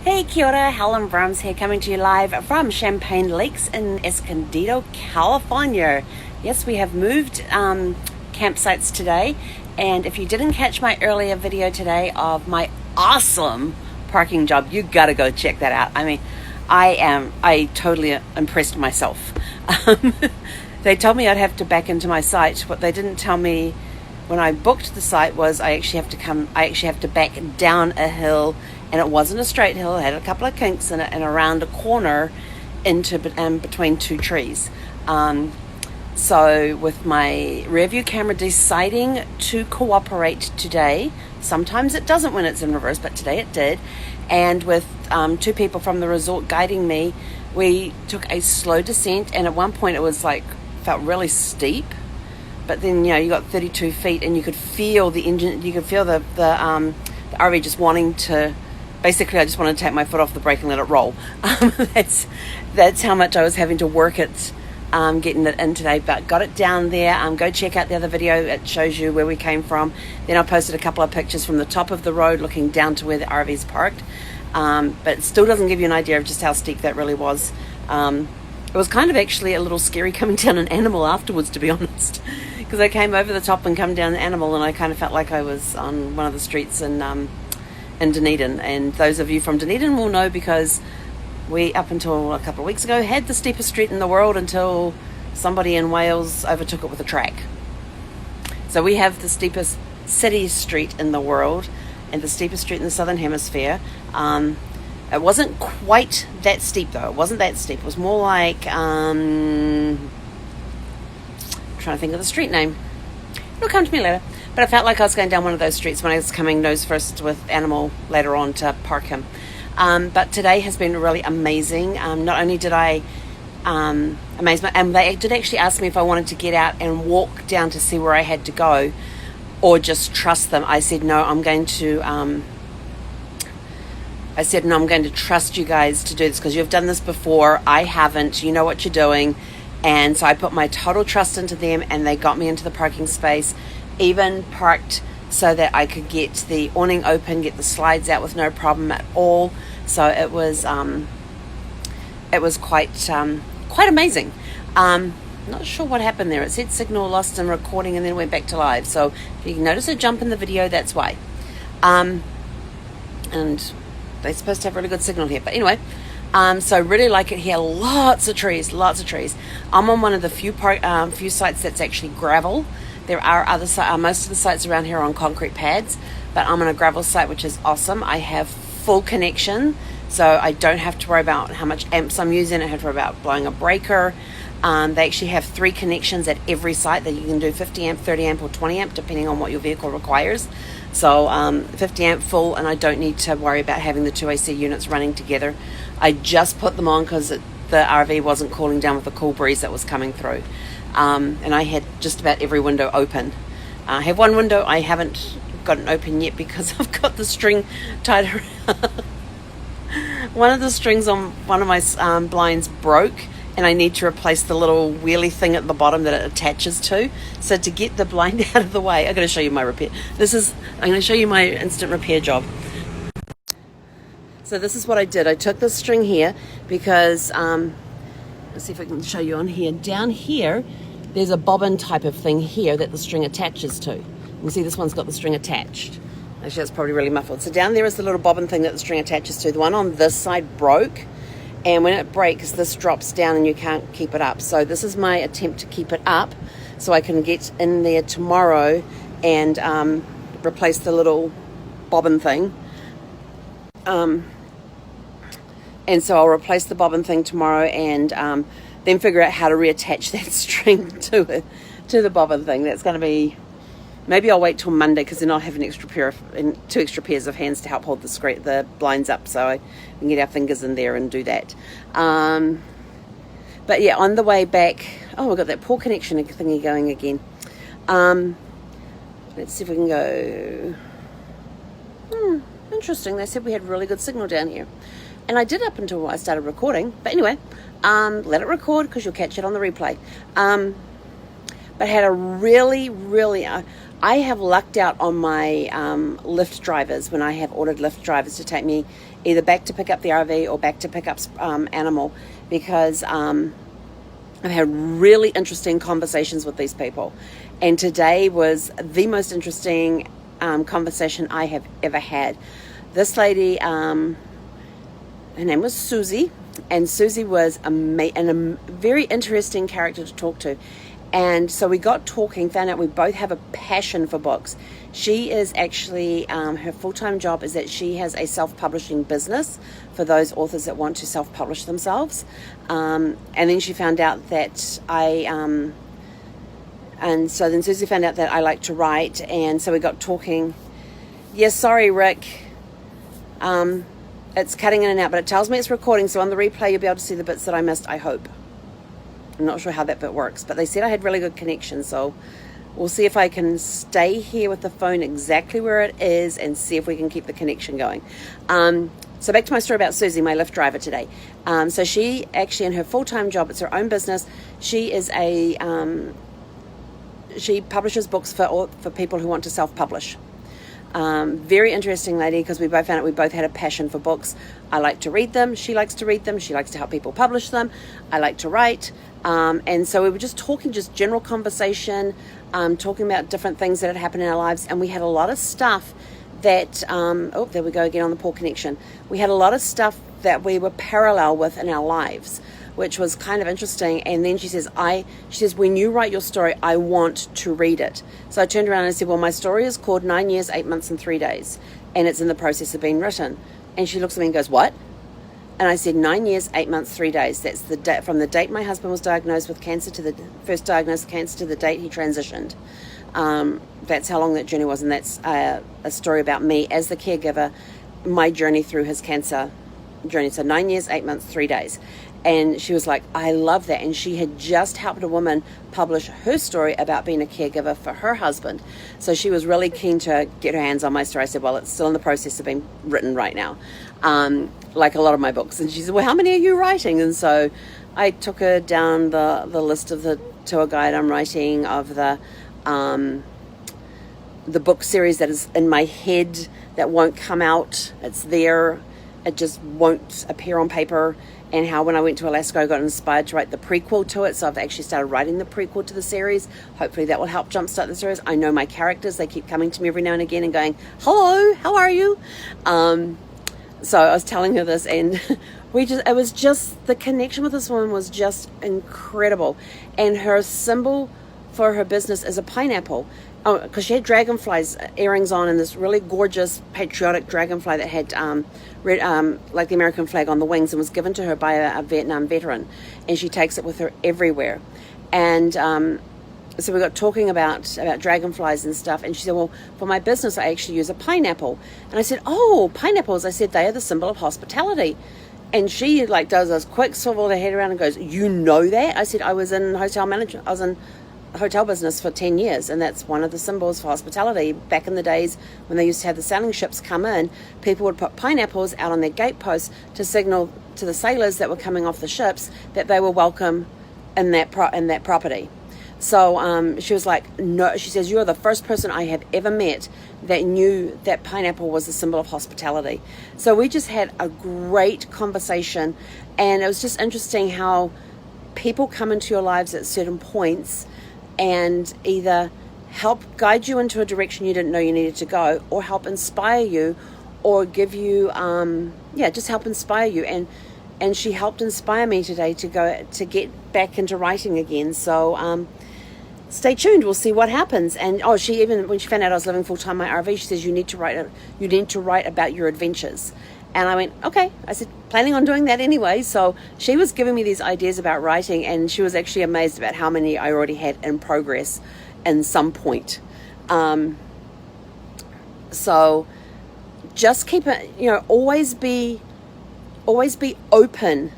Hey, kia ora, Helen Brahms here, coming to you live from Champagne Lakes in Escondido, California. Yes, we have moved campsites today, and if you didn't catch my earlier video today of my awesome parking job, you gotta go check that out. I mean, I totally impressed myself. Um, they told me I'd have to back into my site. What they didn't tell me when I booked the site was I actually have to back down a hill, and it wasn't a straight hill. It had a couple of kinks in it and around a corner into between two trees. So with my rear view camera deciding to cooperate today, sometimes it doesn't when it's in reverse, but today it did, and with two people from the resort guiding me, we took a slow descent, and at one point it was felt really steep, but then you got 32 feet and you could feel the engine, you could feel the RV just wanting to, basically I just wanted to take my foot off the brake and let it roll. That's how much I was having to work it, getting it in today, but got it down there. Go check out the other video, it shows you where we came from. Then I posted a couple of pictures from the top of the road looking down to where the RV's parked, but it still doesn't give you an idea of just how steep that really was. It was kind of actually a little scary coming down an animal afterwards, to be honest, because I came over the top and come down the animal, and I kind of felt like I was on one of the streets in Dunedin. And those of you from Dunedin will know, because we, up until a couple of weeks ago, had the steepest street in the world until somebody in Wales overtook it with a track. So we have the steepest city street in the world and the steepest street in the Southern Hemisphere. It wasn't quite that steep, though. It wasn't that steep. It was more like, trying to think of the street name. It'll come to me later. But I felt like I was going down one of those streets when I was coming nose first with Animal later on to park him. But today has been really amazing. Not only did I amaze my, and they did actually ask me if I wanted to get out and walk down to see where I had to go, or just trust them. I said no. I'm going to trust you guys to do this, because you've done this before. I haven't. You know what you're doing. And so I put my total trust into them, and they got me into the parking space, even parked so that I could get the awning open, get the slides out with no problem at all. So it was quite amazing. Not sure what happened there. It said signal lost and recording, and then went back to live. So if you notice a jump in the video, that's why. And they're supposed to have really good signal here. But anyway, so really like it here. Lots of trees. I'm on one of the few sites that's actually gravel. There are most of the sites around here are on concrete pads, but I'm on a gravel site, which is awesome. I have full connection, so I don't have to worry about how much amps I'm using. I don't have to worry about blowing a breaker. They actually have 3 connections at every site that you can do: 50 amp, 30 amp, or 20 amp, depending on what your vehicle requires. So 50 amp full, and I don't need to worry about having the 2 AC units running together. I just put them on because the RV wasn't cooling down with the cool breeze that was coming through. And I had just about every window open. I have one window I haven't gotten open yet because I've got the string tied around. One of the strings on one of my blinds broke, and I need to replace the little wheelie thing at the bottom that it attaches to. So to get the blind out of the way, I'm going to show you my repair. I'm going to show you my instant repair job. So this is what I did. I took this string here because, let's see if I can show you on here. Down here, there's a bobbin type of thing here that the string attaches to. You can see this one's got the string attached. Actually, it's probably really muffled. So down there is the little bobbin thing that the string attaches to. The one on this side broke, and when it breaks, this drops down and you can't keep it up. So this is my attempt to keep it up so I can get in there tomorrow and replace the little bobbin thing. And so I'll replace the bobbin thing tomorrow, and then figure out how to reattach that string to the bobbin thing. That's going to be, maybe I'll wait till Monday, because then I'll have 2 extra pairs of hands to help hold the blinds up, so I can get our fingers in there and do that. But yeah, on the way back, we've got that poor connection thingy going again. Let's see if we can go. Interesting. They said we had really good signal down here. And I did up until I started recording. But anyway, let it record, because you'll catch it on the replay. But had a really, really, I have lucked out on my Lyft drivers when I have ordered Lyft drivers to take me either back to pick up the RV or back to pick up animal, because I've had really interesting conversations with these people. And today was the most interesting conversation I have ever had. This lady, her name was Susie, and Susie was a very interesting character to talk to. And so we got talking, found out we both have a passion for books. She is actually, her full-time job is that she has a self-publishing business for those authors that want to self-publish themselves. And then she found out that and so then Susie found out that I like to write, and so we got talking. Yes, sorry, Rick. It's cutting in and out, but it tells me it's recording, so on the replay you'll be able to see the bits that I missed, I hope. I'm not sure how that bit works, but they said I had really good connection, so we'll see if I can stay here with the phone exactly where it is and see if we can keep the connection going. So back to my story about Susie, my Lyft driver today. So she actually, in her full-time job, it's her own business. She is she publishes books for people who want to self-publish. Very interesting lady, because we both found out we both had a passion for books. I like to read them. She likes to read them. She likes to help people publish them. I like to write. And so we were just talking, just general conversation, talking about different things that had happened in our lives. And we had a lot of stuff that, there we go again on the poor connection. We had a lot of stuff that we were parallel with in our lives, which was kind of interesting. And then she says, when you write your story, I want to read it. So I turned around and I said, well, my story is called 9 Years, 8 Months and 3 Days, and it's in the process of being written. And she looks at me and goes, what? And I said, 9 years, 8 months, 3 days. That's the date, from the date my husband was diagnosed with cancer, to the first diagnosed cancer, to the date he transitioned. That's how long that journey was. And that's a story about me as the caregiver, my journey through his cancer journey. So 9 years, 8 months, 3 days. And she was like, I love that. And she had just helped a woman publish her story about being a caregiver for her husband. So she was really keen to get her hands on my story. I said, well, it's still in the process of being written right now, like a lot of my books. And she said, well, how many are you writing? And so I took her down the list of the tour guide I'm writing, of the book series that is in my head that won't come out. It's there. It just won't appear on paper. And how when I went to Alaska, I got inspired to write the prequel to it. So I've actually started writing the prequel to the series. Hopefully that will help jumpstart the series. I know my characters. They keep coming to me every now and again and going, hello, how are you? So I was telling her this, and it was just, the connection with this woman was just incredible. And her symbol for her business is a pineapple. Oh, because she had dragonflies earrings on, and this really gorgeous patriotic dragonfly that had like the American flag on the wings, and was given to her by a Vietnam veteran, and she takes it with her everywhere. And so we got talking about dragonflies and stuff, and she said, well, for my business I actually use a pineapple. And I said, oh, pineapples. I said, they are the symbol of hospitality. And she does this quick swivel her head around and goes, you know that? I said, I was in hotel management. I was in hotel business for 10 years, and that's one of the symbols for hospitality. Back in the days when they used to have the sailing ships come in, people would put pineapples out on their gateposts to signal to the sailors that were coming off the ships that they were welcome in that property. So she was like, no, she says, you are the first person I have ever met that knew that pineapple was the symbol of hospitality. So we just had a great conversation, and it was just interesting how people come into your lives at certain points and either help guide you into a direction you didn't know you needed to go, or help inspire you, or give you, just help inspire you. And she helped inspire me today to get back into writing again. So stay tuned. We'll see what happens. And she, even when she found out I was living full time in my RV, she says, you need to write about your adventures. And I went, okay. I said, planning on doing that anyway. So she was giving me these ideas about writing, and she was actually amazed about how many I already had in progress in some point. So just keep it, always be open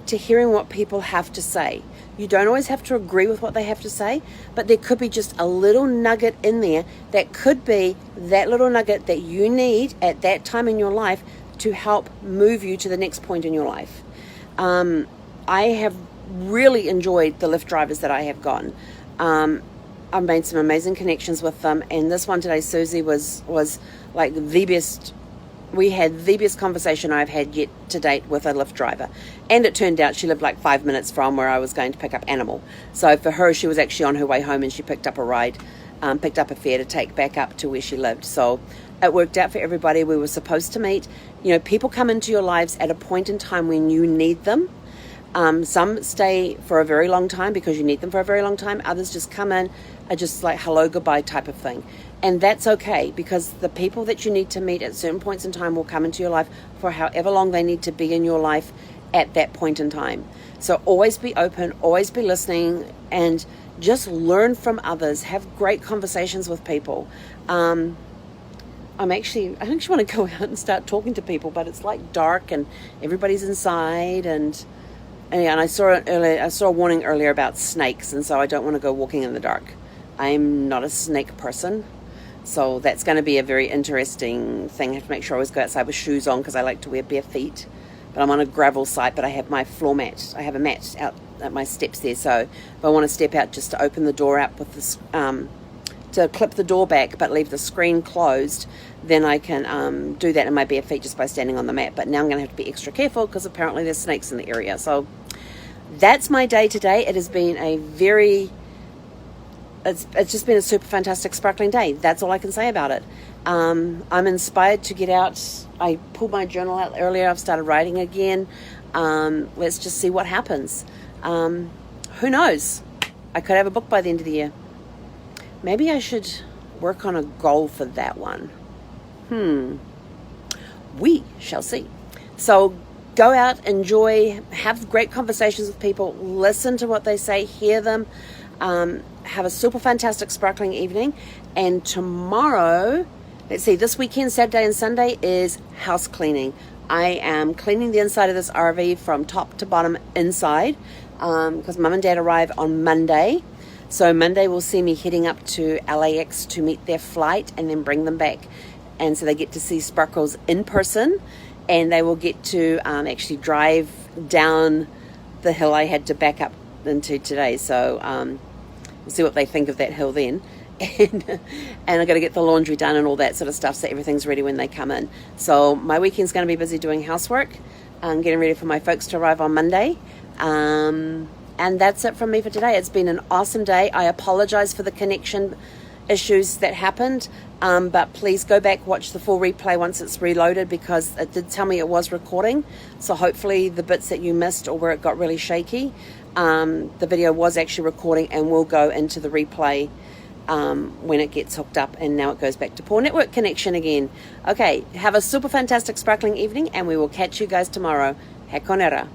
to hearing what people have to say. You don't always have to agree with what they have to say, but there could be just a little nugget in there that could be that little nugget that you need at that time in your life to help move you to the next point in your life. I have really enjoyed the Lyft drivers that I have gotten. I've made some amazing connections with them, and this one today, Susie, was like the best. We had the best conversation I've had yet to date with a Lyft driver, and it turned out she lived like 5 minutes from where I was going to pick up Animal. So for her, she was actually on her way home, and she picked up a ride, picked up a fare to take back up to where she lived. So it worked out for everybody. We were supposed to meet. You know, people come into your lives at a point in time when you need them. Some stay for a very long time because you need them for a very long time. Others just come in, are just like hello, goodbye type of thing. And that's okay, because the people that you need to meet at certain points in time will come into your life for however long they need to be in your life at that point in time. So always be open, always be listening, and just learn from others. Have great conversations with people. I actually want to go out and start talking to people, but it's like dark and everybody's inside, and I saw it earlier. I saw a warning earlier about snakes, and so I don't want to go walking in the dark. I'm not a snake person, so that's going to be a very interesting thing. I have to make sure I always go outside with shoes on because I like to wear bare feet. But I'm on a gravel site, but I have my floor mat. I have a mat out at my steps there, so if I want to step out just to open the door up with this, to clip the door back but leave the screen closed, then I can do that in my bare feet just by standing on the mat. But now I'm going to have to be extra careful because apparently there's snakes in the area. So that's my day today. It has been it's just been a super fantastic sparkling day. That's all I can say about it. I'm inspired to get out. I pulled my journal out earlier. I've started writing again. Let's just see what happens. Who knows? I could have a book by the end of the year. Maybe I should work on a goal for that one. We shall see. So go out, enjoy, have great conversations with people, listen to what they say, hear them, have a super fantastic sparkling evening. And tomorrow, let's see, this weekend, Saturday and Sunday, is house cleaning. I am cleaning the inside of this RV from top to bottom inside, because Mum and Dad arrive on Monday. So Monday will see me heading up to LAX to meet their flight and then bring them back. And so they get to see Sparkles in person, and they will get to actually drive down the hill I had to back up into today. So we'll see what they think of that hill then. And I've got to get the laundry done and all that sort of stuff so everything's ready when they come in. So my weekend's going to be busy doing housework, getting ready for my folks to arrive on Monday. And that's it from me for today. It's been an awesome day. I apologize for the connection issues that happened, but please go back, watch the full replay once it's reloaded, because it did tell me it was recording. So hopefully the bits that you missed or where it got really shaky, the video was actually recording and will go into the replay when it gets hooked up, and now it goes back to poor network connection again. Okay, have a super fantastic sparkling evening, and we will catch you guys tomorrow. Hekonera.